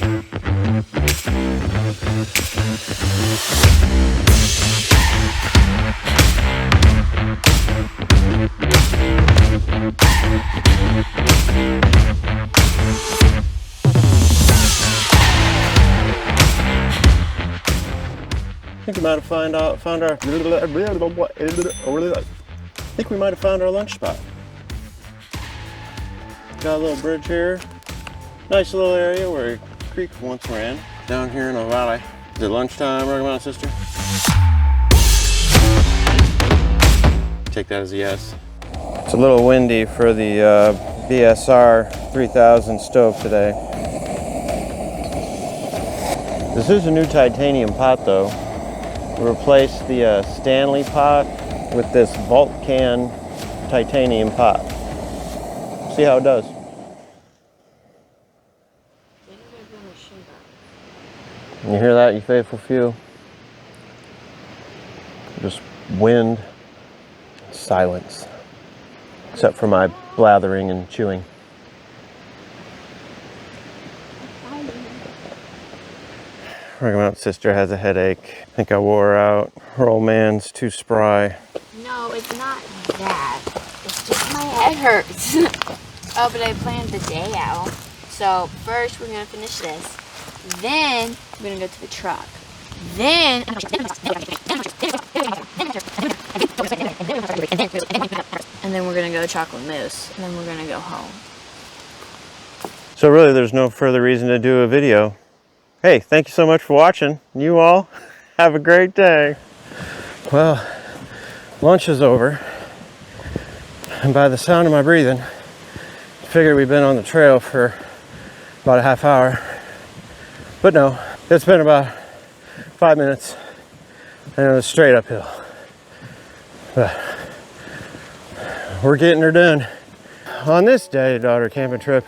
I think we might have found our lunch spot. Got a little bridge here. Nice little area where a creek once ran. Down here in the valley. Is it lunchtime, Rocky Mountain Sister? Take that as a yes. It's a little windy for the BSR 3000 stove today. This is a new titanium pot though. We replaced the Stanley pot with this Vulcan titanium pot. See how it does. You hear that, you faithful few? Just wind, silence, except for my blathering and chewing. Rocky Mountain Sister has a headache. I think I wore her out. Her old man's too spry. No, it's not that. It's just my head hurts. Oh, but I planned the day out. So first we're gonna finish this. Then we're gonna go to the truck. Then and then we're gonna go chocolate mousse. And then we're gonna go home. So really there's no further reason to do a video. Hey, thank you so much for watching. You all have a great day. Well, lunch is over. And by the sound of my breathing, I figured we've been on the trail for about a half hour. But no, it's been about 5 minutes and it was straight uphill. But we're getting her done. On this day-to-daughter camping trip,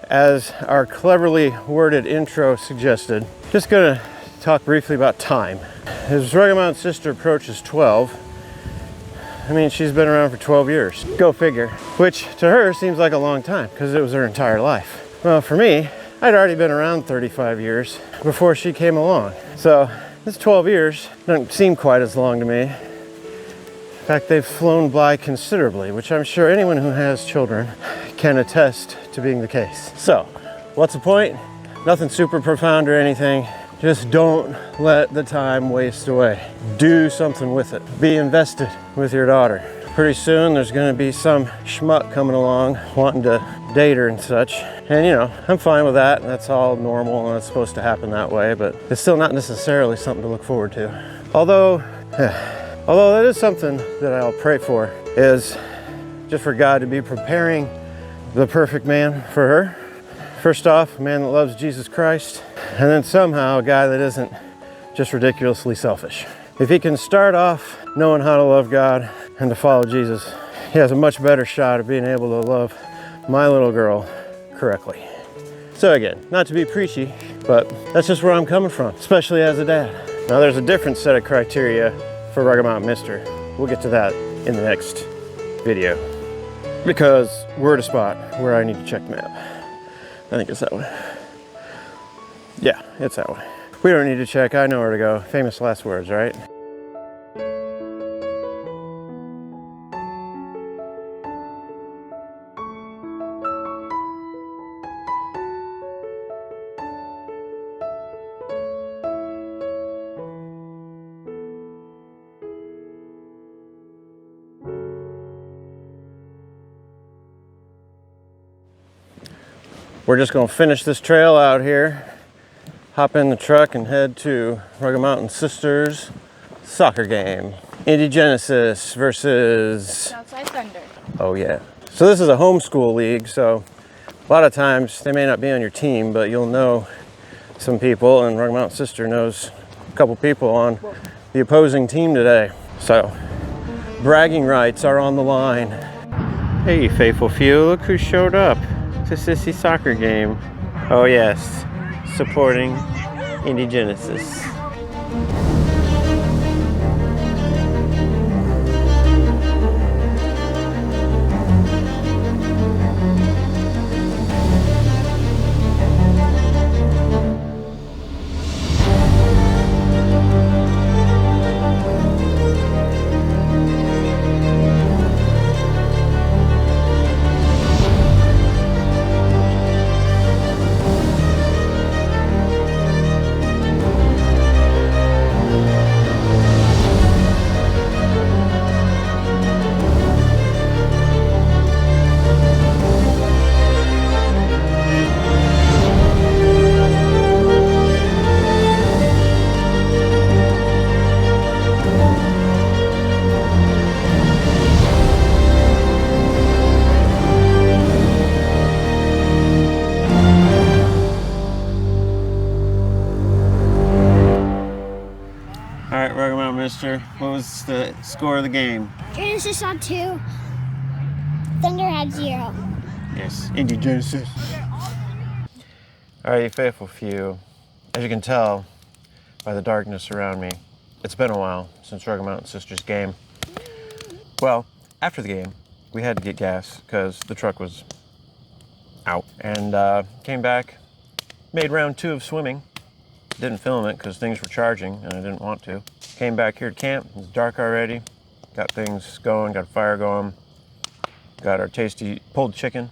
as our cleverly worded intro suggested, just gonna talk briefly about time. As Rocky Mountain Sister approaches 12, I mean, she's been around for 12 years. Go figure. Which to her seems like a long time because it was her entire life. Well, for me, I'd already been around 35 years before she came along. So this 12 years doesn't seem quite as long to me. In fact, they've flown by considerably, which I'm sure anyone who has children can attest to being the case. So, what's the point? Nothing super profound or anything. Just don't let the time waste away. Do something with it. Be invested with your daughter. Pretty soon there's gonna be some schmuck coming along wanting to date her and such. And you know, I'm fine with that. That's all normal and it's supposed to happen that way, but it's still not necessarily something to look forward to. Although that is something that I'll pray for, is just for God to be preparing the perfect man for her. First off, a man that loves Jesus Christ, and then somehow a guy that isn't just ridiculously selfish. If he can start off knowing how to love God and to follow Jesus, he has a much better shot of being able to love my little girl correctly. So again, not to be preachy, but that's just where I'm coming from, especially as a dad. Now there's a different set of criteria for Rocky Mountain Mister. We'll get to that in the next video, because we're at a spot where I need to check the map. I think it's that way. Yeah, it's that way. We don't need to check, I know where to go. Famous last words, right? We're just gonna finish this trail out here, hop in the truck and head to Rocky Mountain Sisters soccer game. Indy Genesis versus Southside Thunder. Oh yeah. So this is a homeschool league, so a lot of times they may not be on your team, but you'll know some people, and Rocky Mountain Sister knows a couple people on the opposing team today. So bragging rights are on the line. Hey faithful few, look who showed up. To Sissy soccer game. Oh yes, supporting Indy Genesis. sister. What was the score of the game? Genesis on 2. Thunder had 0. Yes, Indy Genesis. All right, you faithful few. As you can tell by the darkness around me, it's been a while since Rugged Mountain Sisters game. Well, after the game, we had to get gas because the truck was out. And came back, made round 2 of swimming. Didn't film it because things were charging and I didn't want to. Came back here to camp, it was dark already. Got things going, got a fire going. Got our tasty pulled chicken,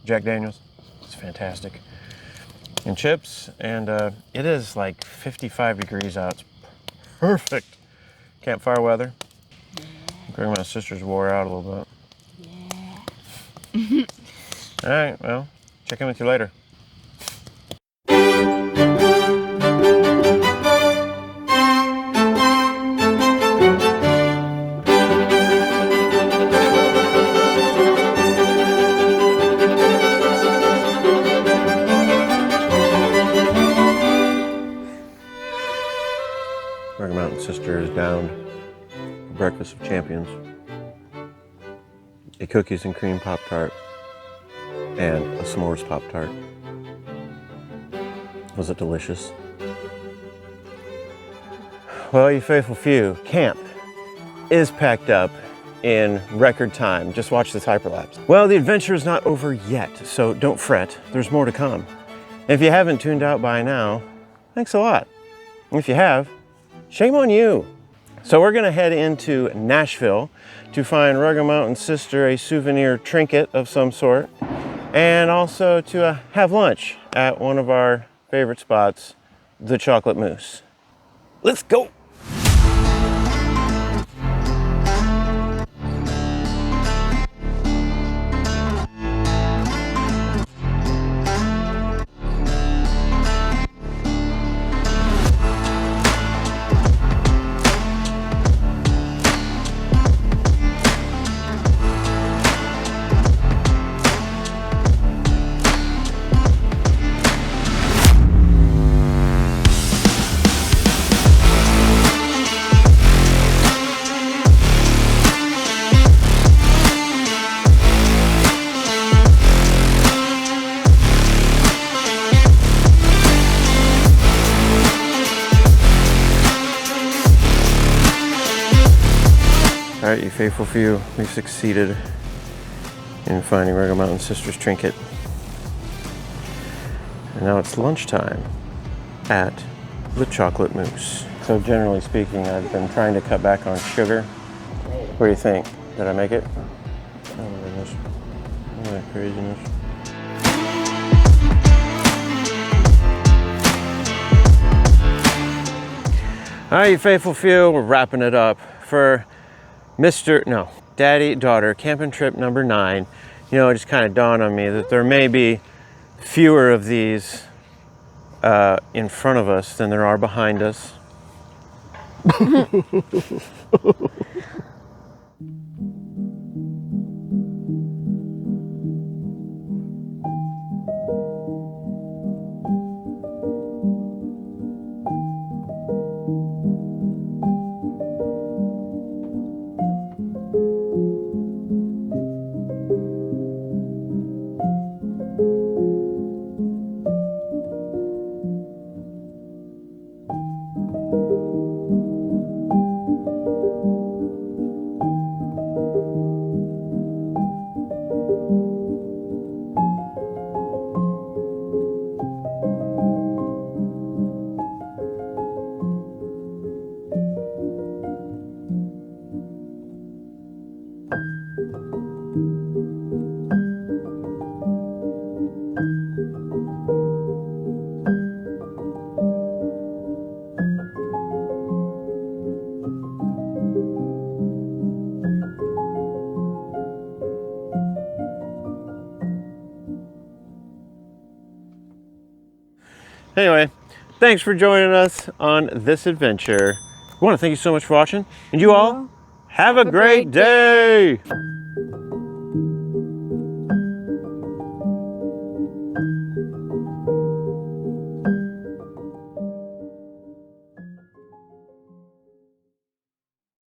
Jack Daniels. It's fantastic. And chips, and it is like 55 degrees out. It's perfect campfire weather. My sisters wore out a little bit. Yeah. All right, well, check in with you later. Rugged Mountain Sister is downed for breakfast of champions. A cookies and cream Pop-Tart and a s'mores Pop-Tart. Was it delicious? Well, you faithful few, camp is packed up in record time. Just watch this hyperlapse. Well, the adventure is not over yet, so don't fret. There's more to come. And if you haven't tuned out by now, thanks a lot. And if you have, shame on you. So we're gonna head into Nashville to find Rugged Mountain Sister a souvenir trinket of some sort, and also to have lunch at one of our favorite spots, the Chocolate Mousse. Let's go. All right, you faithful few, we've succeeded in finding Rugged Mountain Sister's trinket. And now it's lunchtime at the Chocolate Mousse. So generally speaking, I've been trying to cut back on sugar. What do you think? Did I make it? Oh my goodness. Look at that craziness. All right, you faithful few, we're wrapping it up for Daddy, Daughter, camping trip number 9. You know, it just kind of dawned on me that there may be fewer of these in front of us than there are behind us. Anyway, thanks for joining us on this adventure. We want to thank you so much for watching, and you all have a great day.